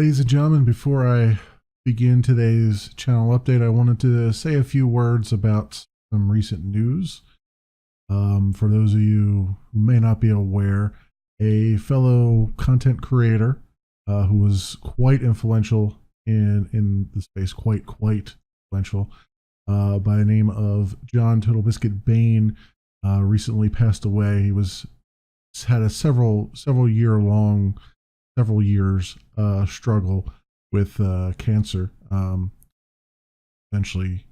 Ladies and gentlemen, before I begin today's channel update, I wanted to say a few words about some recent news. For those of you who may not be aware, a fellow content creator who was quite influential in the space, quite influential, by the name of John Total Biscuit Bain, recently passed away. He had a several years struggle with cancer. Eventually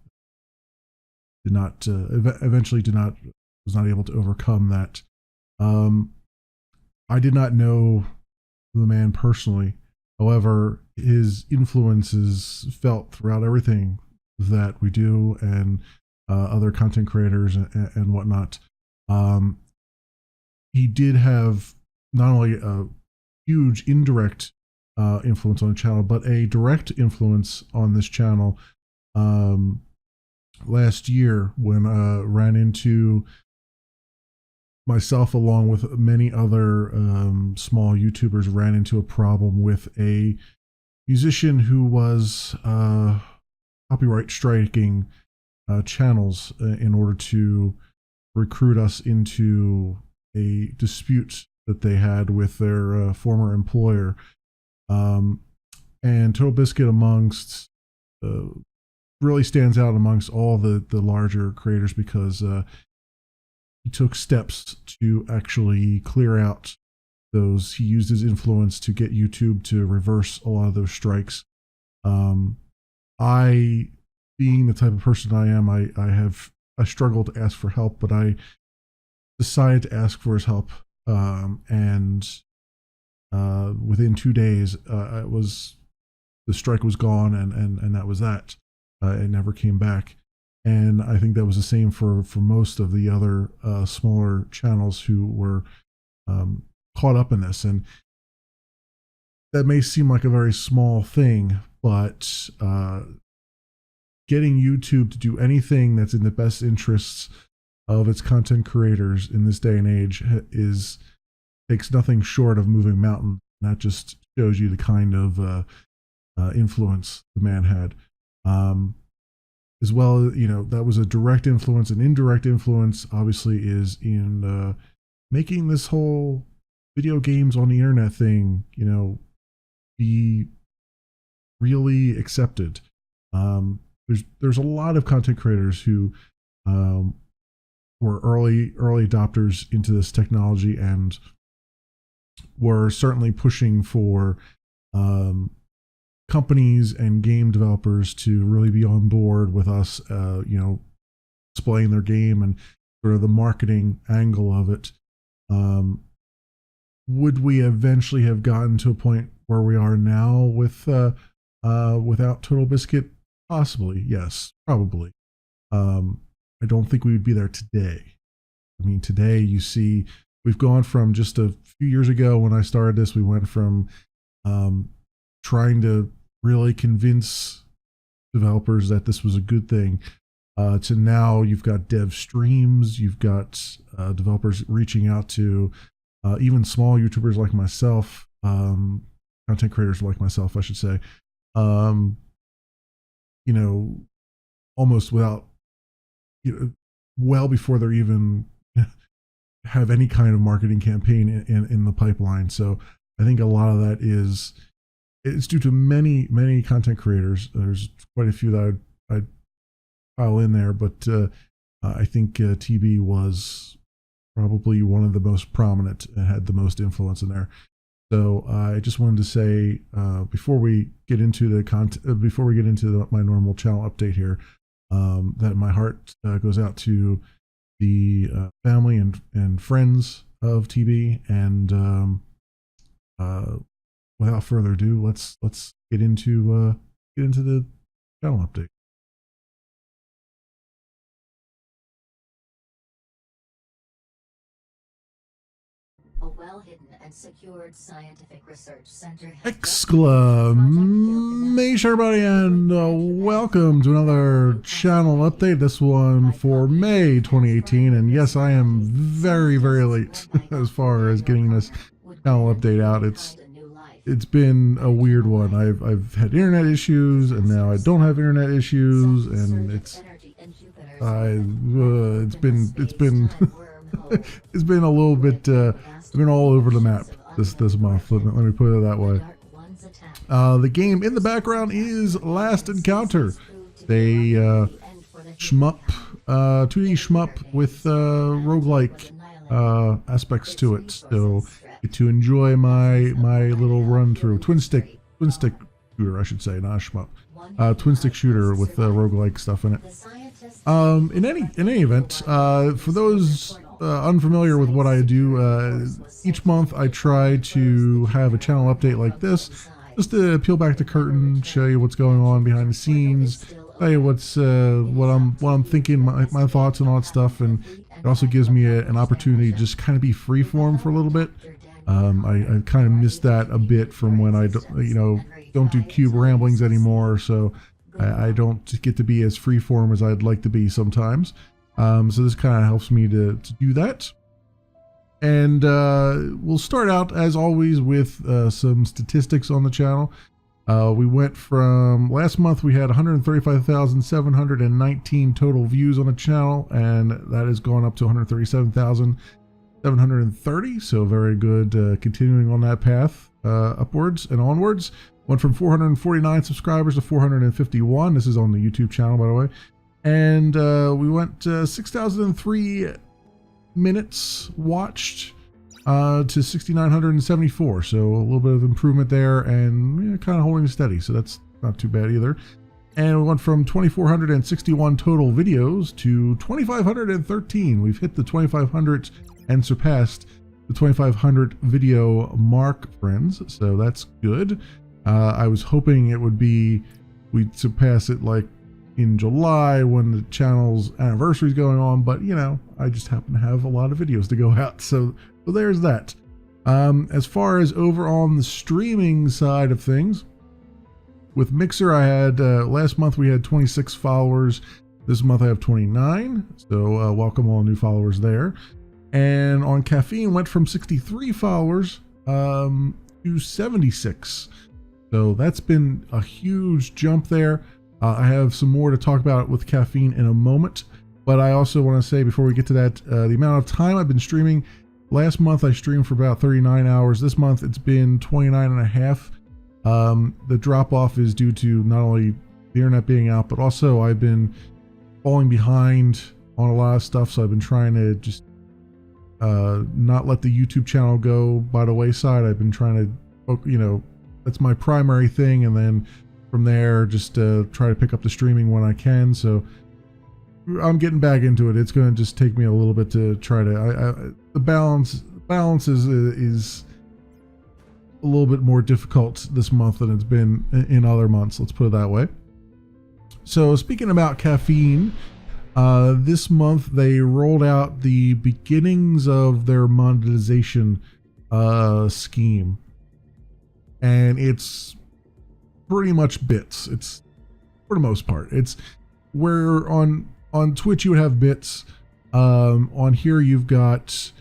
did not was not able to overcome that. I did not know the man personally. However, his influence is felt throughout everything that we do, and other content creators and whatnot. He did have not only a huge indirect influence on the channel, but a direct influence on this channel. Last year, when ran into myself, along with many other small YouTubers, ran into a problem with a musician who was copyright striking channels in order to recruit us into a dispute that they had with their former employer. And Total Biscuit really stands out amongst all the larger creators because he took steps to actually clear out those. He used his influence to get YouTube to reverse a lot of those strikes. I, being the type of person I am, I struggle to ask for help, but I decided to ask for his help. And within 2 days, the strike was gone, and that was that. It never came back. And I think that was the same for most of the other smaller channels who were caught up in this. And that may seem like a very small thing, but getting YouTube to do anything that's in the best interests of its content creators in this day and age takes nothing short of moving mountains. That just shows you the kind of influence the man had. As well, that was a direct influence. An indirect influence, obviously, is in making this whole video games on the internet thing, be really accepted. There's a lot of content creators who were early adopters into this technology and were certainly pushing for companies and game developers to really be on board with us, displaying their game and sort of the marketing angle of it. Would we eventually have gotten to a point where we are now without Total Biscuit? Possibly, yes, probably. I don't think we would be there today. I mean, today you see we've gone from just a few years ago when I started this, we went from trying to really convince developers that this was a good thing to now you've got dev streams, you've got developers reaching out to even small YouTubers like myself, content creators like myself, I should say, almost without, well before they're even have any kind of marketing campaign in the pipeline. So I think a lot of that it's due to many content creators. There's quite a few that I'd pile in there, but I think TB was probably one of the most prominent and had the most influence in there. So I just wanted to say before we get into the content, before we get into my normal channel update here, that my heart goes out to the family and friends of TB. And without further ado, let's get into the channel update. A well-hidden and secured scientific research center. Exclamation, everybody, and welcome to another channel update. This one for May 2018, and yes, I am very late as far as getting this channel update out. it's been a weird one. I've had internet issues, and now I don't have internet issues, and it's been it's been a little bit it's been all over the map this month. Let me put it that way. The game in the background is Last Encounter. They shmup, 2D shmup with roguelike aspects to it. So get to enjoy my little run through twin stick shooter, I should say, not a shmup. Twin stick shooter with roguelike stuff in it. In any event, for those unfamiliar with what I do, each month I try to have a channel update like this, just to peel back the curtain, show you what's going on behind the scenes, tell you what's what I'm thinking, my thoughts and all that stuff, and it also gives me an opportunity to just kind of be freeform for a little bit. I kind of missed that a bit from when I don't do cube ramblings anymore, so I don't get to be as freeform as I'd like to be sometimes. So this kind of helps me to do that. And we'll start out, as always, with some statistics on the channel. We went from last month, we had 135,719 total views on the channel, and that has gone up to 137,730. So very good, continuing on that path upwards and onwards. Went from 449 subscribers to 451. This is on the YouTube channel, by the way. And we went 6,003 minutes watched to 6,974. So a little bit of improvement there, and kind of holding steady. So that's not too bad either. And we went from 2,461 total videos to 2,513. We've hit the 2,500 and surpassed the 2,500 video mark, friends. So that's good. I was hoping we'd surpass it like in July when the channel's anniversary is going on, but I just happen to have a lot of videos to go out, so there's that. As far as over on the streaming side of things, with Mixer, I had last month we had 26 followers. This month I have 29, so welcome all new followers there. And on Caffeine, went from 63 followers to 76. So that's been a huge jump there. I have some more to talk about with Caffeine in a moment, but I also want to say before we get to that, the amount of time I've been streaming. Last month I streamed for about 39 hours. This month it's been 29 and a half. The drop off is due to not only the internet being out, but also I've been falling behind on a lot of stuff. So I've been trying to just not let the YouTube channel go by the wayside. I've been trying to, that's my primary thing, and then from there just try to pick up the streaming when I can. So I'm getting back into it. It's going to just take me a little bit to try to the balance is a little bit more difficult this month than it's been in other months, let's put it that way. So speaking about Caffeine, this month they rolled out the beginnings of their monetization scheme, and it's pretty much bits. It's for the most part, it's where on Twitch you would have bits. On here you've got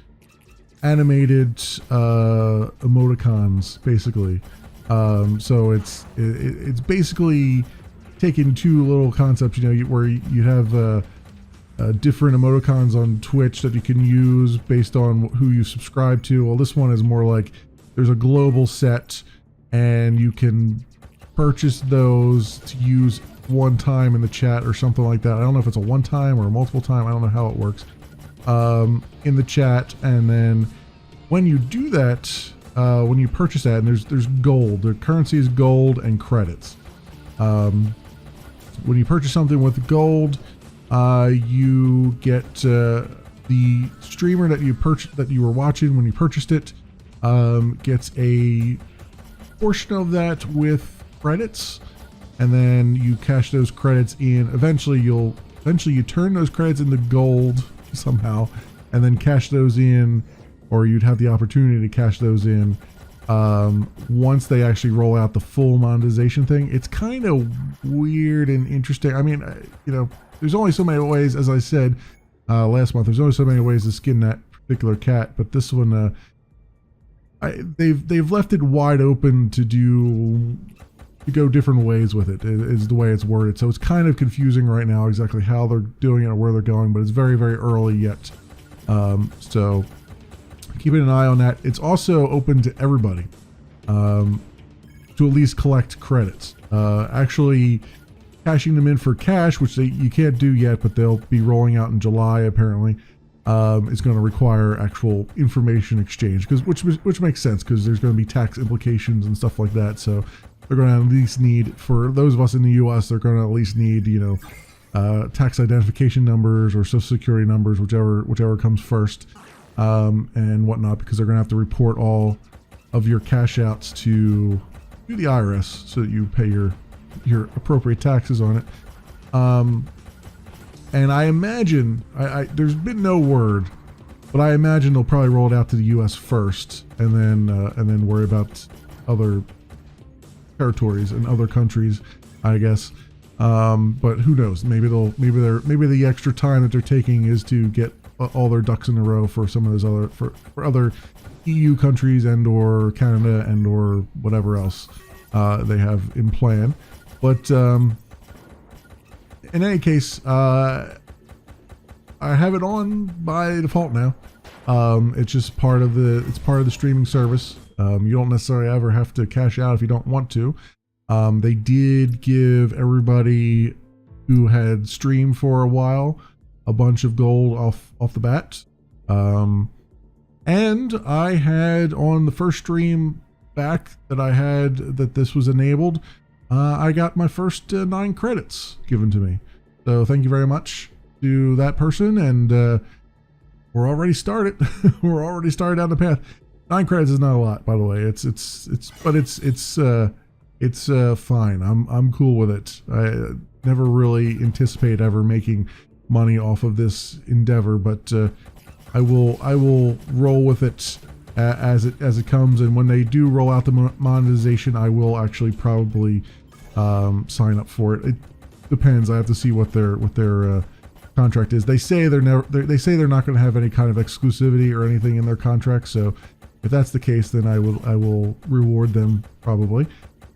animated emoticons, basically. So it's basically taking two little concepts, where you have different emoticons on Twitch that you can use based on who you subscribe to. Well, this one is more like there's a global set, and you can purchase those to use one time in the chat or something like that. I don't know if it's a one time or a multiple time. I don't know how it works in the chat. And then when you do that, when you purchase that, and there's gold, the currency is gold and credits. When you purchase something with gold, you get the streamer that you were watching when you purchased it gets a portion of that with credits, and then you cash those credits in. Eventually you turn those credits into gold somehow, and then cash those in, or you'd have the opportunity to cash those in once they actually roll out the full monetization thing. It's kind of weird and interesting. I mean, there's only so many ways, as I said last month, there's only so many ways to skin that particular cat, but this one they've left it wide open to go different ways with it, is the way it's worded. So it's kind of confusing right now exactly how they're doing it or where they're going, but it's very, very early yet. So keeping an eye on that. It's also open to everybody to at least collect credits. Actually cashing them in for cash, which you can't do yet, but they'll be rolling out in July apparently. Is going to require actual information exchange, which makes sense, because there's going to be tax implications and stuff like that. So they're going to at least need, for those of us in the U.S., they're going to at least need, tax identification numbers or social security numbers, whichever comes first, and whatnot, because they're going to have to report all of your cash outs to the IRS so that you pay your appropriate taxes on it. And I imagine, there's been no word, but I imagine they'll probably roll it out to the U.S. first, and then worry about other territories and other countries, I guess. But who knows? Maybe the extra time that they're taking is to get all their ducks in a row for some of those other for other EU countries and or Canada and or whatever else they have in plan. But in any case, I have it on by default now. It's just part of the streaming service. You don't necessarily ever have to cash out if you don't want to. They did give everybody who had streamed for a while a bunch of gold off the bat. And I had, on the first stream back that I had that this was enabled, I got my first 9 credits given to me. So thank you very much to that person, and we're already started. We're already started down the path. 9 credits is not a lot, by the way. It's fine. I'm cool with it. I never really anticipate ever making money off of this endeavor, but I will roll with it as it comes, and when they do roll out the monetization, I will actually probably sign up for it. It depends. I have to see what their contract is. They say they're not going to have any kind of exclusivity or anything in their contract. So if that's the case, then I will reward them probably.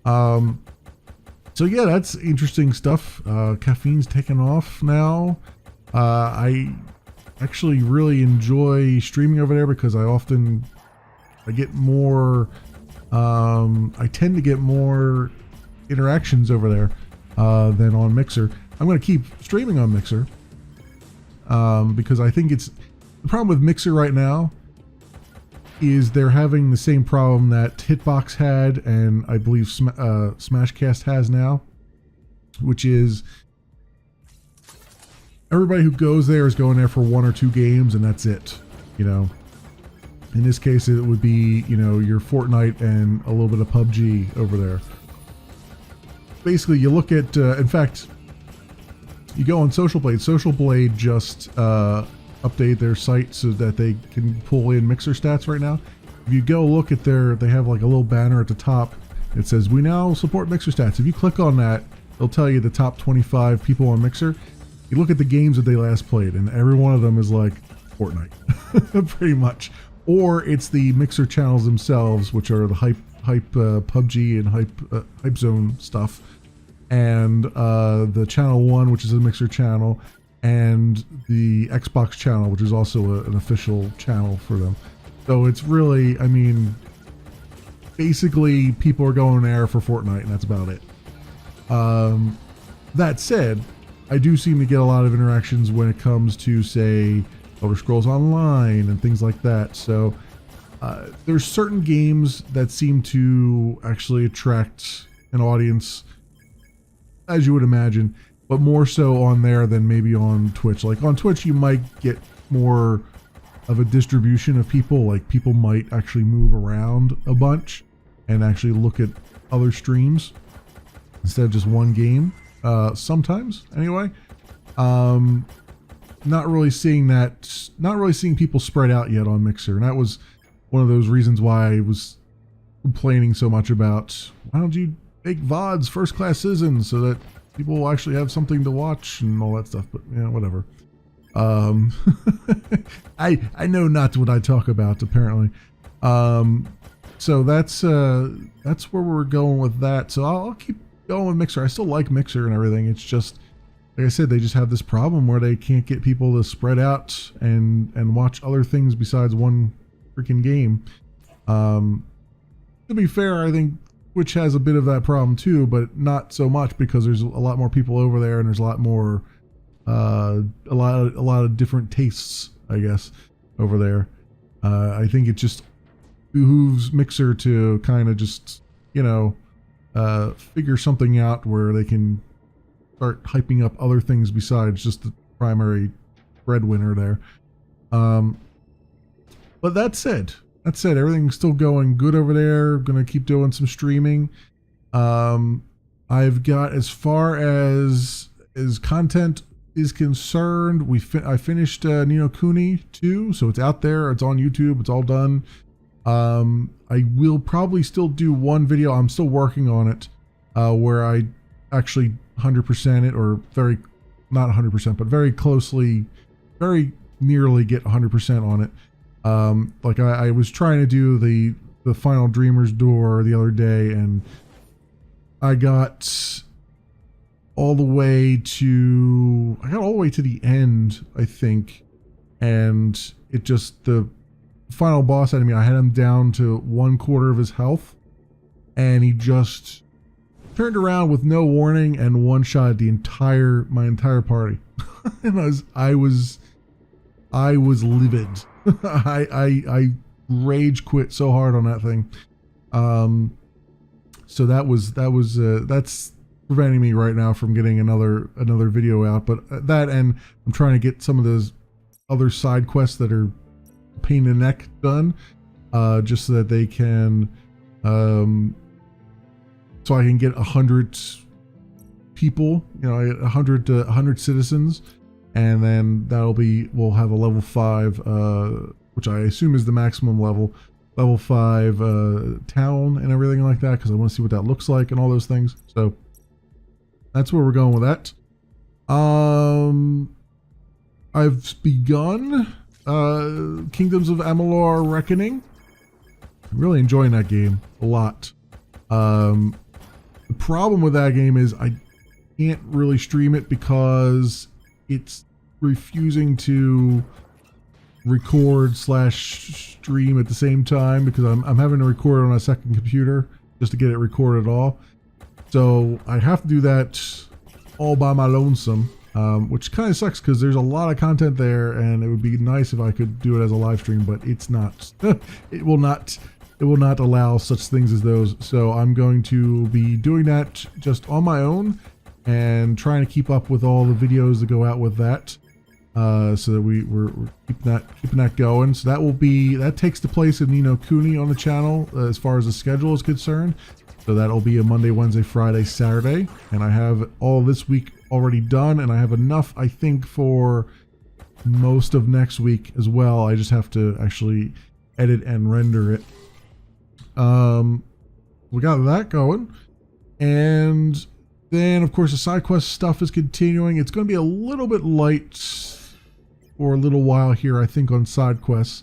So yeah, that's interesting stuff. Caffeine's taken off now. I actually really enjoy streaming over there because I get more, I tend to get more interactions over there than on Mixer. I'm going to keep streaming on Mixer because I think the problem with Mixer right now is they're having the same problem that Hitbox had, and I believe Smashcast has now, which is everybody who goes there is going there for 1 or 2 games, and that's it. In this case, it would be your Fortnite and a little bit of PUBG over there. Basically, you look at, in fact, you go on Social Blade. Social Blade just update their site so that they can pull in Mixer stats right now. If you go look at they have like a little banner at the top. It says, "We now support Mixer stats." If you click on that, it'll tell you the top 25 people on Mixer. You look at the games that they last played, and every one of them is like Fortnite, pretty much. Or it's the Mixer channels themselves, which are the hype PUBG and hype zone stuff, and the channel 1, which is a Mixer channel, and the Xbox channel, which is also an official channel for them. So it's really, basically people are going there for Fortnite, and that's about it. That said, I do seem to get a lot of interactions when it comes to, say, Elder Scrolls Online and things like that. So there's certain games that seem to actually attract an audience, as you would imagine, but more so on there than maybe on Twitch. Like on Twitch, you might get more of a distribution of people. Like people might actually move around a bunch and actually look at other streams instead of just one game. Sometimes, anyway. Not really seeing people spread out yet on Mixer, and that was one of those reasons why I was complaining so much about, why don't you make VODs first class citizens so that people will actually have something to watch and all that stuff. But yeah, whatever. I know not what I talk about, apparently. So that's where we're going with that. So I'll keep going with Mixer. I still like Mixer and everything. It's just, like I said, they just have this problem where they can't get people to spread out and watch other things besides one freaking game. To be fair, I think Twitch has a bit of that problem too, but not so much because there's a lot more people over there and there's a lot more, a lot of different tastes, I guess, over there. I think it just behooves Mixer to kind of just, figure something out where they can start hyping up other things besides just the primary breadwinner there. But that said, everything's still going good over there. Gonna keep doing some streaming. I've got, as far as content is concerned, I finished Ni no Kuni 2, so it's out there. It's on YouTube. It's all done. I will probably still do one video. I'm still working on it, where I actually 100% it, or not 100%, but very closely, very nearly get 100% on it. Like I was trying to do the final Dreamer's Door the other day, and I got all the way to the end, I think, and it just, the final boss enemy, I had him down to 1/4 of his health, and he just turned around with no warning and one-shot my entire party. And I was livid. I rage quit so hard on that thing. So that's preventing me right now from getting another video out. But that, and I'm trying to get some of those other side quests that are pain in the neck done, just so that they can, so I can get 100 people, 100 citizens, and then we'll have a level 5, which I assume is the maximum level 5 town and everything like that, because I want to see what that looks like and all those things. So that's where we're going with that. I've begun Kingdoms of Amalur Reckoning. I'm really enjoying that game a lot. The problem with that game is I can't really stream it because it's refusing to record / stream at the same time, because I'm having to record on a second computer just to get it recorded all. So I have to do that all by my lonesome, which kind of sucks because there's a lot of content there, and it would be nice if I could do it as a live stream, but it's not. It will not allow such things as those. So I'm going to be doing that just on my own and trying to keep up with all the videos that go out with that, so that we're keeping that going. So that takes the place of Ni no Kuni on the channel, as far as the schedule is concerned. So that'll be a Monday, Wednesday, Friday, Saturday, and I have all this week already done, and I have enough, I think, for most of next week as well. I just have to actually edit and render it. We got that going, and then of course the side quest stuff is continuing. It's going to be a little bit light for a little while here, I think, on side quests.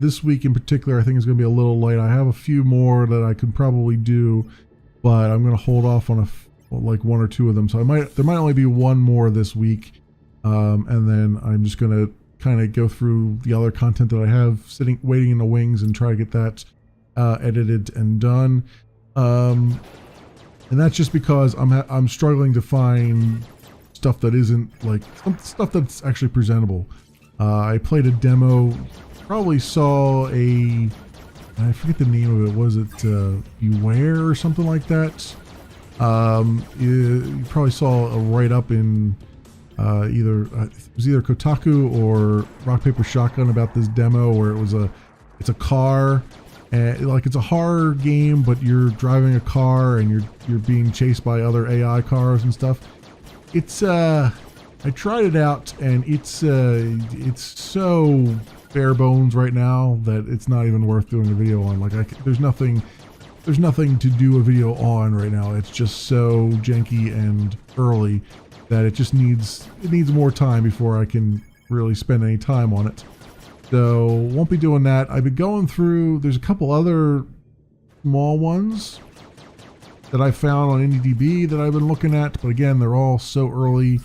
This week in particular, I think is going to be a little light. I have a few more that I could probably do, but I'm going to hold off on like 1 or 2 of them. So there might only be one more this week, and then I'm just going to kind of go through the other content that I have waiting in the wings and try to get that edited and done. And that's just because I'm struggling to find stuff that isn't like stuff that's actually presentable. I played a demo. Probably saw I forget the name of it. Was it Beware or something like that? You probably saw a write-up in it was either Kotaku or Rock Paper Shotgun about this demo, where it's a car, and like it's a horror game, but you're driving a car and you're being chased by other AI cars and stuff. It's I tried it out, and it's so bare bones right now that it's not even worth doing a video on. Like there's nothing to do a video on right now. It's just so janky and early that it needs more time before I can really spend any time on it. So won't be doing that. I've been going through, there's a couple other small ones that I found on IndieDB that I've been looking at, but again, they're all so early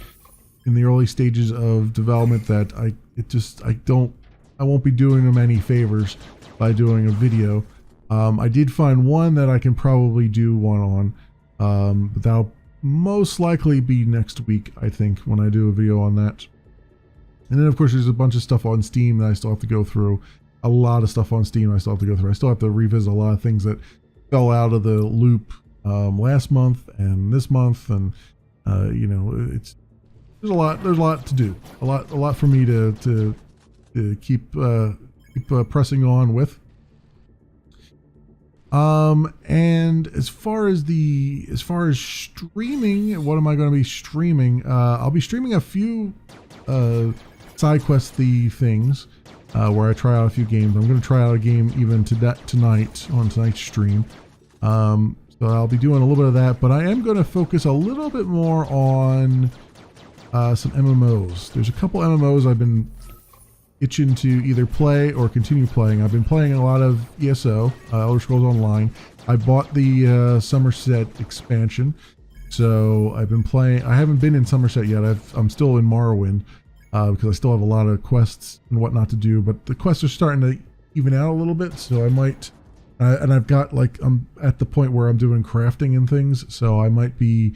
in the early stages of development that I won't be doing them any favors by doing a video. I did find one that I can probably do one on, but that'll most likely be next week, I think, when I do a video on that. And then of course there's a bunch of stuff on Steam that I still have to go through. A lot of stuff on Steam I still have to go through. I still have to revisit a lot of things that fell out of the loop last month and this month, and you know, there's a lot to do, a lot for me to keep pressing on with. And as far as streaming, what am I going to be streaming? I'll be streaming a few side questy things where I try out a few games. I'm going to try out a game even tonight on tonight's stream. So I'll be doing a little bit of that, but I am going to focus a little bit more on some MMOs. There's a couple MMOs I've been itching to either play or continue playing. I've been playing a lot of ESO, Elder Scrolls Online. I bought the Somerset expansion, so I've been playing. I haven't been in Somerset yet. I'm still in Morrowind because I still have a lot of quests and whatnot to do, but the quests are starting to even out a little bit, so I might, and I've got, like, I'm at the point where I'm doing crafting and things, so I might be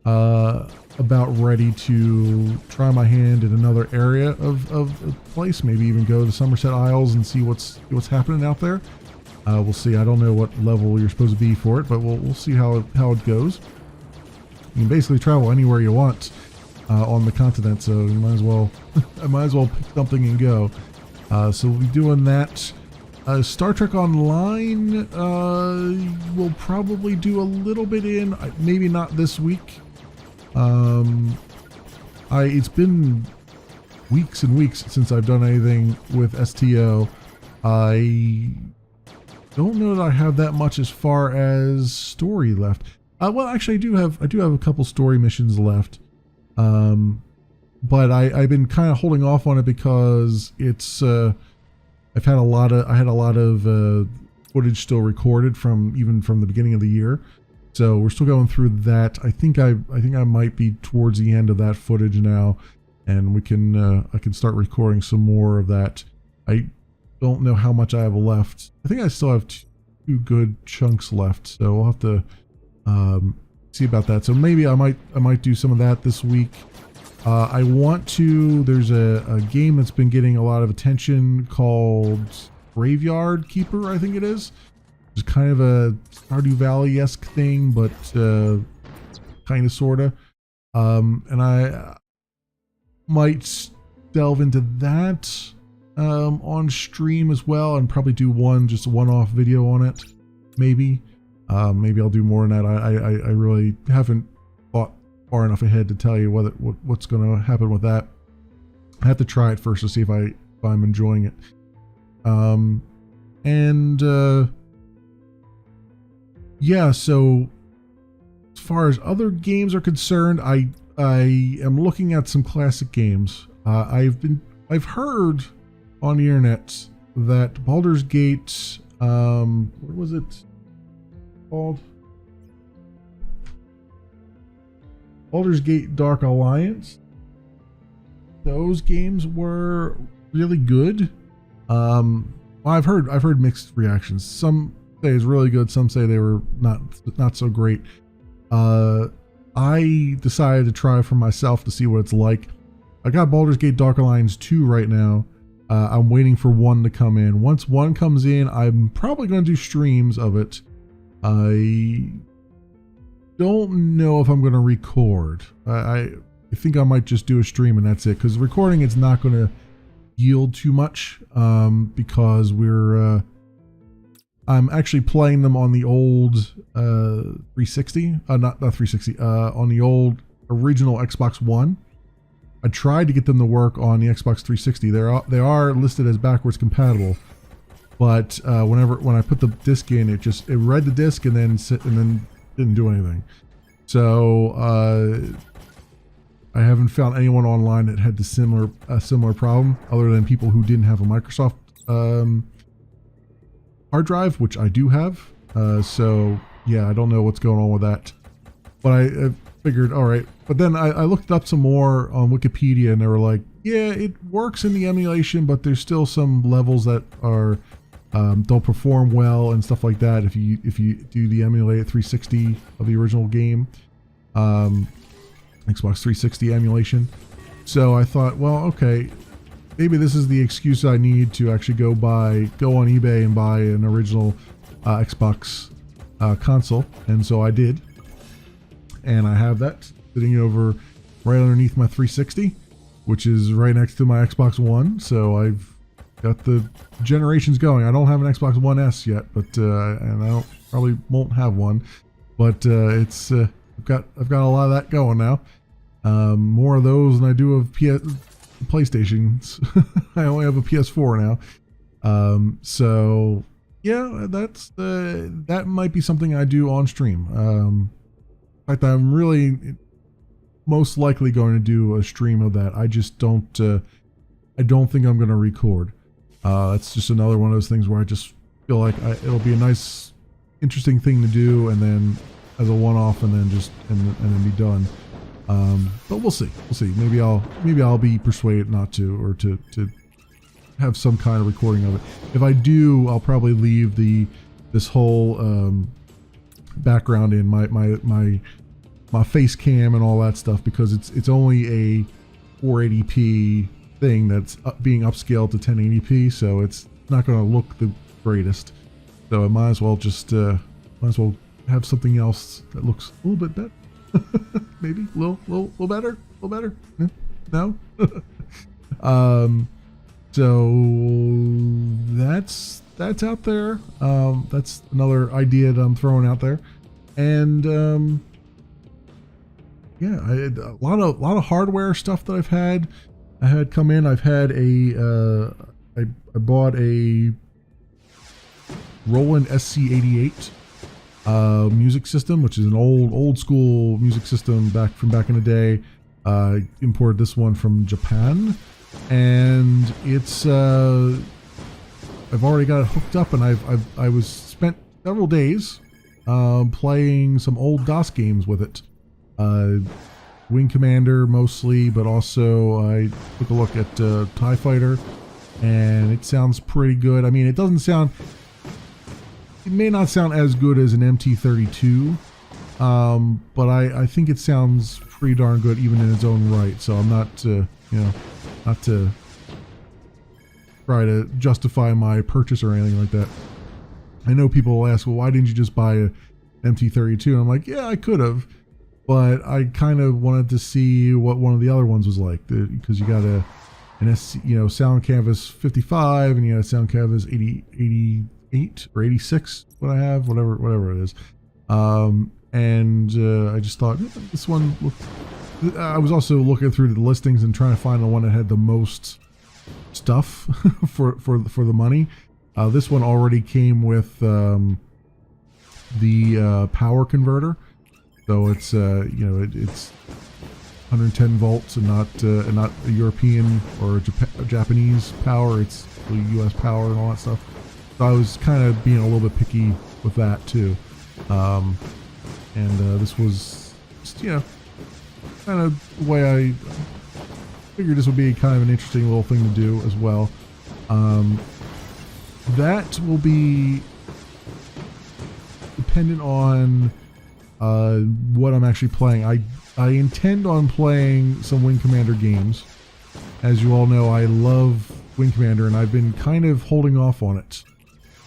about ready to try my hand in another area of a place, maybe even go to Somerset Isles and see what's happening out there. We'll see. I don't know what level you're supposed to be for it, but we'll see how it goes. You can basically travel anywhere you want on the continent, so you might as well I might as well pick something and go. So we'll be doing that. Star Trek Online, we'll probably do a little bit in, maybe not this week. It's been weeks and weeks since I've done anything with STO. I don't know that I have that much as far as story left. Well, actually, I do have a couple story missions left. But I've been kind of holding off on it because it's I had a lot of footage still recorded from the beginning of the year. So we're still going through that. I think I might be towards the end of that footage now, and I can start recording some more of that. I don't know how much I have left. I think I still have two good chunks left, so we'll have to see about that. So maybe I might do some of that this week. I want to. There's a game that's been getting a lot of attention called Graveyard Keeper, I think it is. It's kind of a Stardew Valley-esque thing, but kind of, sort of. And I might delve into that on stream as well, and probably do just a one-off video on it, maybe. Maybe I'll do more on that. I really haven't thought far enough ahead to tell you what's going to happen with that. I have to try it first to see if I'm enjoying it. Yeah, so as far as other games are concerned, I am looking at some classic games. I've heard on the internet that Baldur's Gate, what was it called? Baldur's Gate Dark Alliance. Those games were really good. I've heard mixed reactions. Some say it's really good, some say they were not so great. I decided to try for myself to see what it's like. I got Baldur's Gate Dark Alliance 2 right now. I'm waiting for 1 to come in. Once 1 comes in, I'm probably going to do streams of it. I don't know if I'm going to record. I think I might just do a stream and that's it, because recording is not going to yield too much, because I'm actually playing them on the old 360, not 360, on the old original Xbox One. I tried to get them to work on the Xbox 360. They are listed as backwards compatible, but when I put the disc in, it read the disc and then didn't do anything. So I haven't found anyone online that had the similar problem, other than people who didn't have a Microsoft hard drive, which I do have. So yeah, I don't know what's going on with that, but I figured, all right. But then I looked up some more on Wikipedia, and they were like, yeah, it works in the emulation, but there's still some levels that are don't perform well and stuff like that if you do the emulated 360 of the original game, Xbox 360 emulation. So I thought, well, okay, maybe this is the excuse I need to actually go on eBay and buy an original Xbox console, and so I did, and I have that sitting over right underneath my 360, which is right next to my Xbox One. So I've got the generations going. I don't have an Xbox One S yet, but and I probably won't have one, but it's I've got a lot of that going now. More of those than I do of PlayStations. I only have a PS4 now. So yeah, that might be something I do on stream. In fact, I'm really most likely going to do a stream of that. I just don't I don't think I'm going to record. It's just another one of those things where I just feel like it'll be a nice, interesting thing to do, and then as a one-off, and then then be done. But we'll see. Maybe I'll be persuaded not to, or to have some kind of recording of it. If I do, I'll probably leave this whole background in my face cam and all that stuff, because it's only a 480p thing that's being upscaled to 1080p, so it's not going to look the greatest. So I might as well have something else that looks a little bit better. Maybe a little better. No. So that's out there. That's another idea that I'm throwing out there, and yeah, I had a lot of hardware stuff that I had come in. I've had I bought a Roland SC88 music system, which is an old school music system back in the day. Imported this one from Japan, and it's I've already got it hooked up, and I was spent several days playing some old DOS games with it. Wing Commander mostly, but also I took a look at TIE Fighter, and it sounds pretty good. I mean, it may not sound as good as an MT32, but I think it sounds pretty darn good even in its own right. So I'm not not to try to justify my purchase or anything like that. I know people will ask, well, why didn't you just buy a MT32? And I'm like, yeah, I could have, but I kind of wanted to see what one of the other ones was like, because you got an Sound Canvas 55, and you got a Sound Canvas 88 or 86, what I have, whatever it is. I just thought, this one looked. I was also looking through the listings and trying to find the one that had the most stuff for the money. This one already came with the power converter, so it's it's 110 volts and not a European or a Japanese power. It's U.S. power and all that stuff. So I was kind of being a little bit picky with that too. This was just, kind of the way I figured this would be kind of an interesting little thing to do as well. That will be dependent on what I'm actually playing. I intend on playing some Wing Commander games. As you all know, I love Wing Commander, and I've been kind of holding off on it.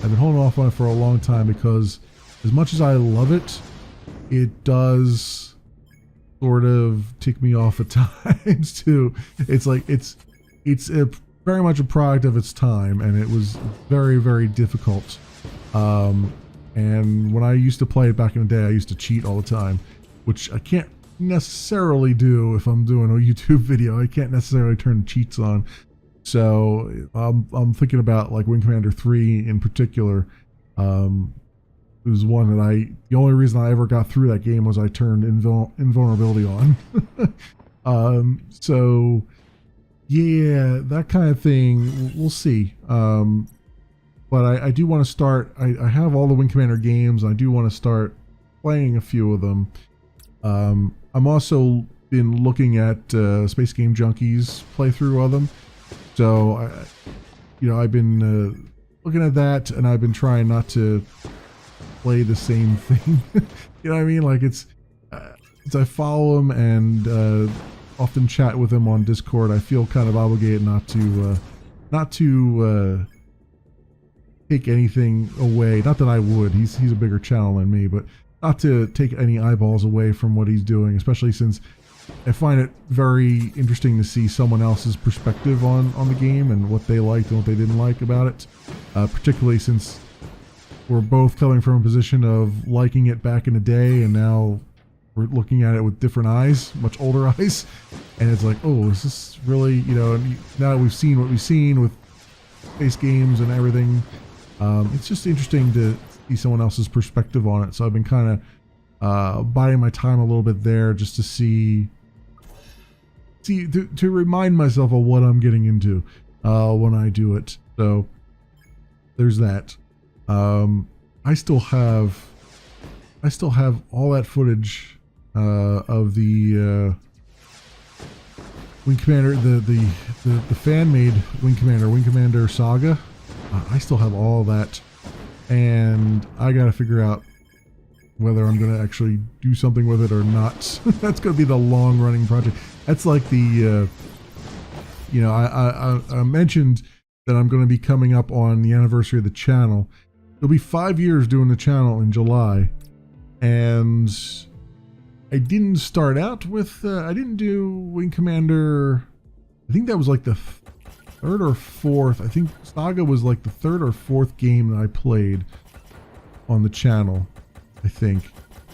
I've been holding off on it for a long time, because as much as I love it, it does sort of tick me off at times too. It's like it's very much a product of its time, and it was very, very difficult. And when I used to play it back in the day, I used to cheat all the time, which I can't necessarily do if I'm doing a YouTube video. I can't necessarily turn cheats on. So I'm thinking about like Wing Commander 3 in particular. It was one that the only reason I ever got through that game was I turned invulnerability on. So yeah, that kind of thing. We'll see. But I do want to start. I have all the Wing Commander games. I do want to start playing a few of them. I'm also been looking at Space Game Junkies playthrough of them. So, I've been looking at that, and I've been trying not to play the same thing. You know what I mean? Like it's I follow him and often chat with him on Discord. I feel kind of obligated not to take anything away. Not that I would. He's a bigger channel than me, but not to take any eyeballs away from what he's doing, especially since I find it very interesting to see someone else's perspective on the game and what they liked and what they didn't like about it. Particularly since we're both coming from a position of liking it back in the day, and now we're looking at it with different eyes, much older eyes, and it's like, oh, is this really, now that we've seen what we've seen with space games and everything, it's just interesting to see someone else's perspective on it. So I've been kind of biding my time a little bit there just to see to remind myself of what I'm getting into when I do it. So there's that. I still have all that footage of the Wing Commander, the fan-made Wing Commander Saga. I still have all that, and I gotta figure out whether I'm gonna actually do something with it or not. That's gonna be the long-running project. That's like the, I mentioned that I'm gonna be coming up on the anniversary of the channel. It'll be 5 years doing the channel in July, and I didn't start out with, I didn't do Wing Commander, I think that was like the third or fourth, I think Saga was like the third or fourth game that I played on the channel, I think.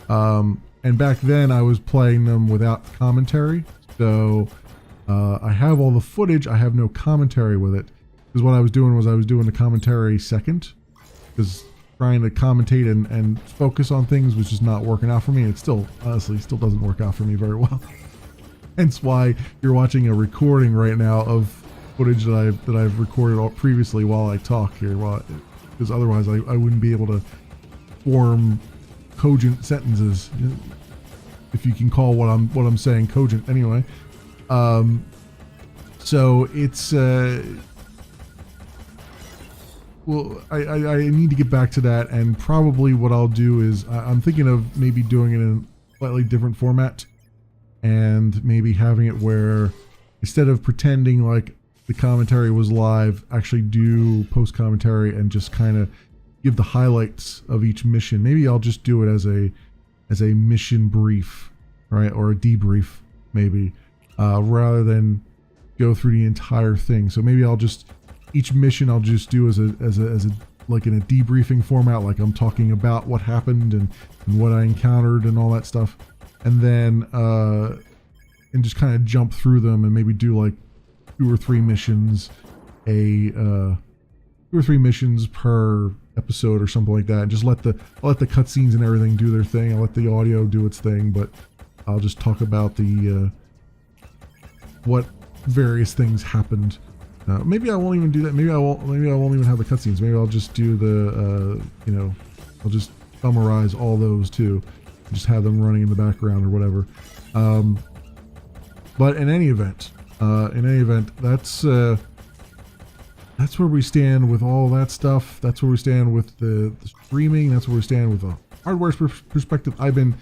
And back then I was playing them without commentary, so I have all the footage, I have no commentary with it, because what I was doing was I was doing the commentary second, because trying to commentate and focus on things was just not working out for me. It still, honestly, still doesn't work out for me very well. Hence why you're watching a recording right now of footage that I've recorded previously while I talk here, because otherwise I wouldn't be able to form cogent sentences, if you can call what I'm saying cogent anyway. So it's well, I need to get back to that, and probably what I'll do is I'm thinking of maybe doing it in a slightly different format, and maybe having it where instead of pretending like the commentary was live, actually do post commentary and just kind of give the highlights of each mission. Maybe I'll just do it as a mission brief, right, or a debrief maybe, rather than go through the entire thing. So maybe I'll just, each mission I'll just do as a like in a debriefing format, like I'm talking about what happened and what I encountered and all that stuff, and then and just kind of jump through them and maybe do like 2 or 3 missions, 2 or 3 missions per episode or something like that, and just I'll let the cutscenes and everything do their thing. I'll let the audio do its thing, but I'll just talk about the what various things happened. Maybe I won't even do that. Maybe I won't even have the cutscenes. Maybe I'll just do the I'll just summarize all those too, just have them running in the background or whatever. But in any event, that's where we stand with all that stuff. That's where we stand with the streaming. That's where we stand with the hardware perspective. I've been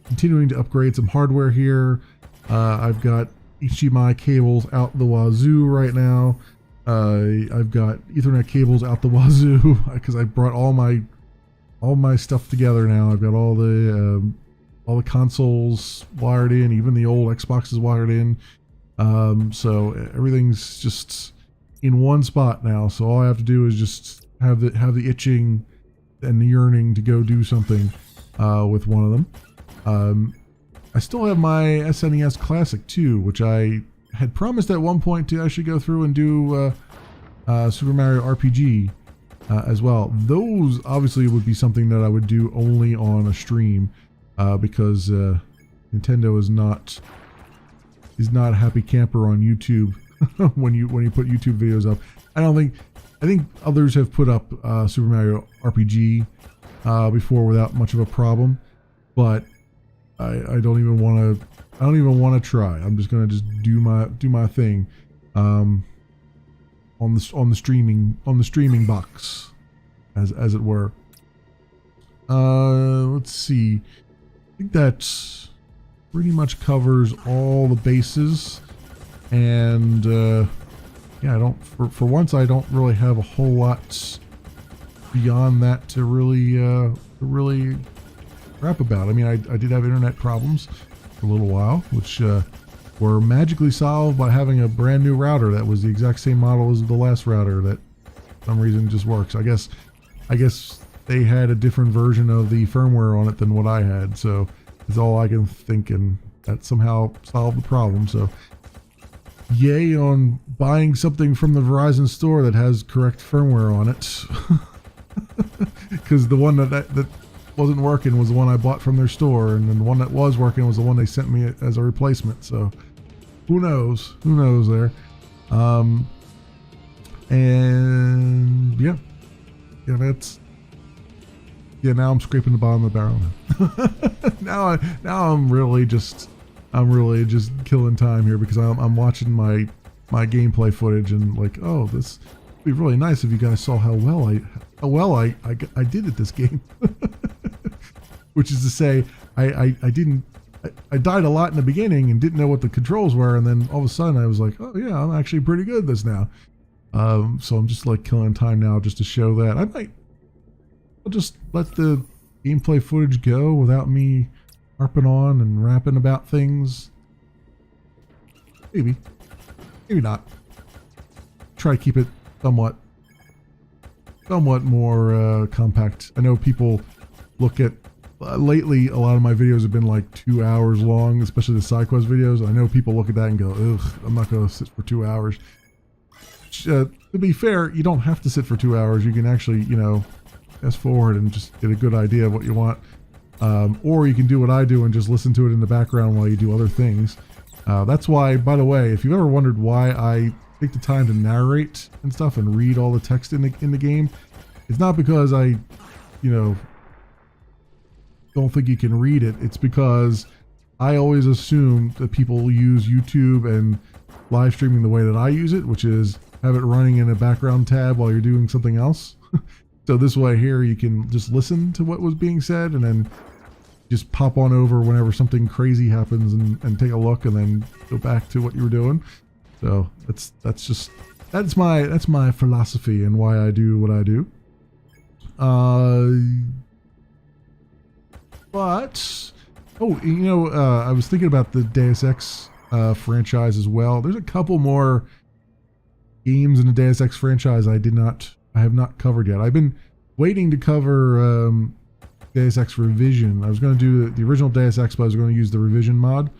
continuing to upgrade some hardware here. I've got HDMI cables out the wazoo right now. I've got Ethernet cables out the wazoo because I brought all my stuff together now. I've got all the consoles wired in, even the old Xbox is wired in. So everything's just in one spot now. So all I have to do is just have the itching and the yearning to go do something with one of them. I still have my SNES Classic too, which I had promised at one point to actually go through and do Super Mario RPG as well. Those obviously would be something that I would do only on a stream, because Nintendo is not is not a happy camper on YouTube when you put YouTube videos up. I think others have put up Super Mario RPG before without much of a problem, but I don't even want to try. I'm just gonna just do my thing on the streaming box, as it were. Let's see. I think that pretty much covers all the bases, and yeah, I don't for once I don't really have a whole lot beyond that to really rap about. I mean, I did have internet problems for a little while, which were magically solved by having a brand new router that was the exact same model as the last router that for some reason just works. I guess they had a different version of the firmware on it than what I had, so it's all I can think, and that somehow solved the problem. So yay on buying something from the Verizon store that has correct firmware on it. Because the one that wasn't working was the one I bought from their store, and then the one that was working was the one they sent me as a replacement. So who knows there. And yeah, that's, yeah, now I'm scraping the bottom of the barrel now. now I'm really just killing time here, because I'm watching my gameplay footage and like, oh, this would be really nice if you guys saw how well I did at this game. Which is to say, I died a lot in the beginning and didn't know what the controls were, and then all of a sudden I was like, oh yeah, I'm actually pretty good at this now. So I'm just like killing time now just to show that. I'll just let the gameplay footage go without me harping on and rapping about things. Maybe not. Try to keep it somewhat more compact. I know people look at lately, a lot of my videos have been like 2 hours long, especially the side quest videos. I know people look at that and go, ugh, I'm not going to sit for 2 hours. To be fair, you don't have to sit for 2 hours. You can actually, fast forward and just get a good idea of what you want. Or you can do what I do and just listen to it in the background while you do other things. That's why, by the way, if you've ever wondered why I take the time to narrate and stuff and read all the text in the game, it's not because I, don't think you can read it. It's because I always assume that people use YouTube and live streaming the way that I use it, which is have it running in a background tab while you're doing something else. So this way here, you can just listen to what was being said and then just pop on over whenever something crazy happens and take a look and then go back to what you were doing. So that's my philosophy and why I do what I do. But I was thinking about the Deus Ex franchise as well. There's a couple more games in the Deus Ex franchise I have not covered yet. I've been waiting to cover Deus Ex Revision. I was going to do the original Deus Ex, but I was going to use the Revision mod.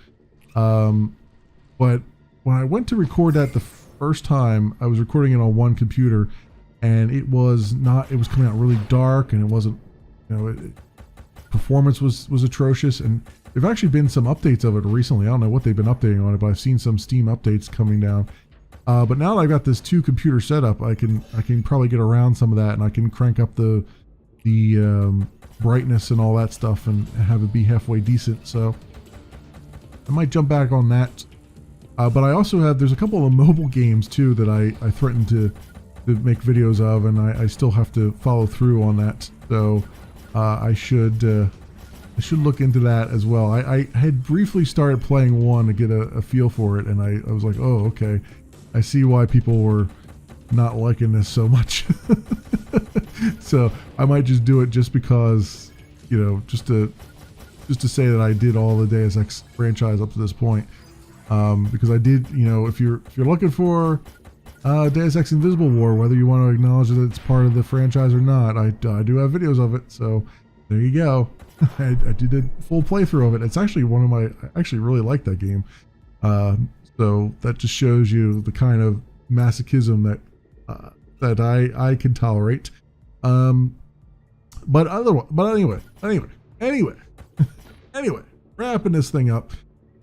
But when I went to record that the first time, I was recording it on one computer, and it was coming out really dark, and it wasn't, performance was atrocious. And there've actually been some updates of it recently. I don't know what they've been updating on it, but I've seen some Steam updates coming down. But now that I've got this 2-computer setup, I can probably get around some of that, and I can crank up the brightness and all that stuff and have it be halfway decent. So I might jump back on that. But I also there's a couple of mobile games too that I threatened to make videos of, and I still have to follow through on that. So I should look into that as well. I had briefly started playing one to get a feel for it, and I was like, oh, okay. I see why people were not liking this so much. So I might just do it just because, just to say that I did all the Deus Ex franchise up to this point. Because I did, if you're looking for Deus Ex Invisible War, whether you want to acknowledge that it's part of the franchise or not, I do have videos of it. So there you go. I did a full playthrough of it. It's actually I actually really like that game. So that just shows you the kind of masochism that I can tolerate. But anyway, wrapping this thing up.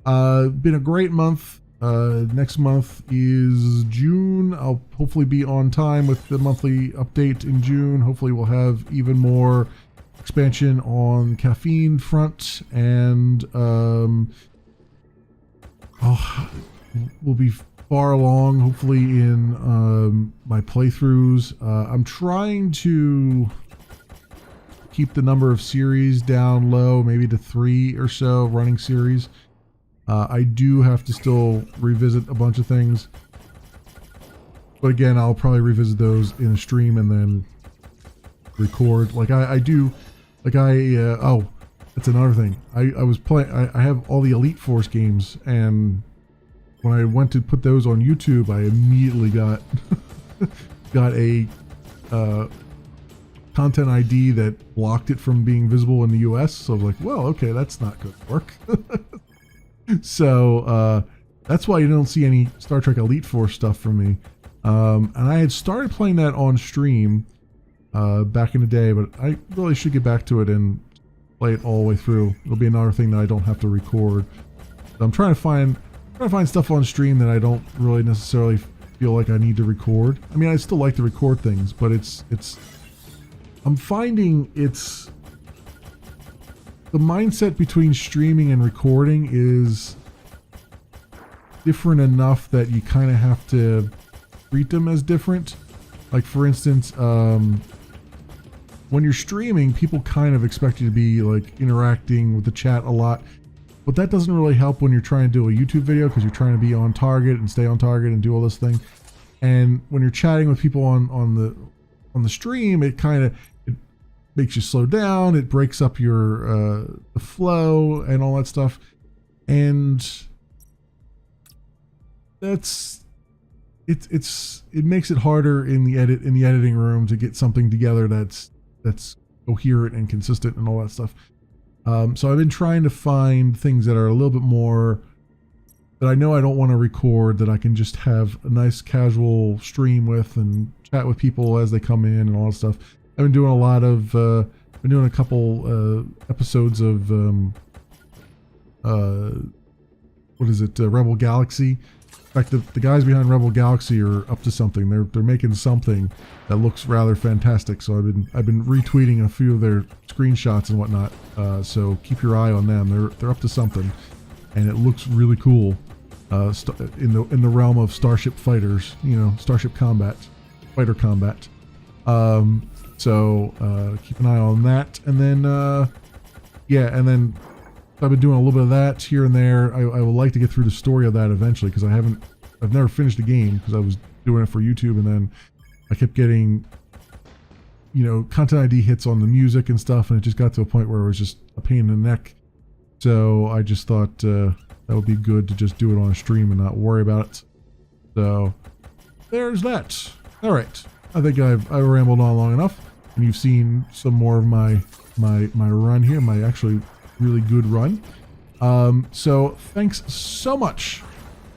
Been a great month Next month is June. I'll hopefully be on time with the monthly update in June. Hopefully we'll have even more expansion on caffeine front, and we'll be far along hopefully in my playthroughs. I'm trying to keep the number of series down low, maybe to 3 or so running series. I do have to still revisit a bunch of things, but again, I'll probably revisit those in a stream and then record. Like I do, like oh, that's another thing. I was playing. I have all the Elite Force games, and when I went to put those on YouTube, I immediately got got a content ID that blocked it from being visible in the US. So I was like, well, okay, that's not good work. So that's why you don't see any Star Trek Elite Force stuff from me. And I had started playing that on stream back in the day, but I really should get back to it and play it all the way through. It'll be another thing that I don't have to record. So I'm trying to find stuff on stream that I don't really necessarily feel like I need to record. I mean, I still like to record things, but I'm finding it's the mindset between streaming and recording is different enough that you kind of have to treat them as different. Like, for instance, when you're streaming, people kind of expect you to be like interacting with the chat a lot, but that doesn't really help when you're trying to do a YouTube video, because you're trying to be on target and stay on target and do all this thing. And when you're chatting with people on the stream, it kind of makes you slow down. It breaks up your the flow and all that stuff, and that's it makes it harder in the editing room to get something together that's coherent and consistent and all that stuff. So I've been trying to find things that are a little bit more that I know I don't want to record, that I can just have a nice casual stream with and chat with people as they come in and all that stuff. I've been doing a lot of, been doing a couple episodes of, what is it, Rebel Galaxy. In fact, the guys behind Rebel Galaxy are up to something. They're making something that looks rather fantastic. So I've been retweeting a few of their screenshots and whatnot. So keep your eye on them. They're up to something, and it looks really cool. In the realm of Starship fighters, Starship combat, fighter combat. So keep an eye on that, and then and then I've been doing a little bit of that here and there. I would like to get through the story of that eventually, because I've never finished the game, because I was doing it for YouTube, and then I kept getting content ID hits on the music and stuff, and it just got to a point where it was just a pain in the neck. So I just thought that would be good to just do it on a stream and not worry about it. So there's that. All right, I think I've rambled on long enough, and you've seen some more of my run here, my actually really good run. So thanks so much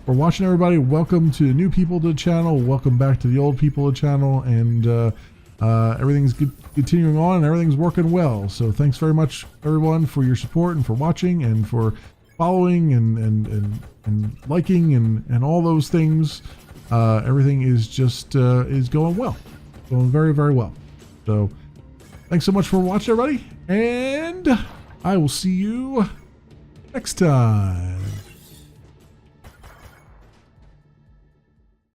for watching, everybody. Welcome to new people to the channel, welcome back to the old people to the channel, and everything's continuing on and everything's working well. So thanks very much, everyone, for your support and for watching and for following and liking and all those things. Everything is just is going well, going very, very well. So thanks so much for watching, everybody, and I will see you next time.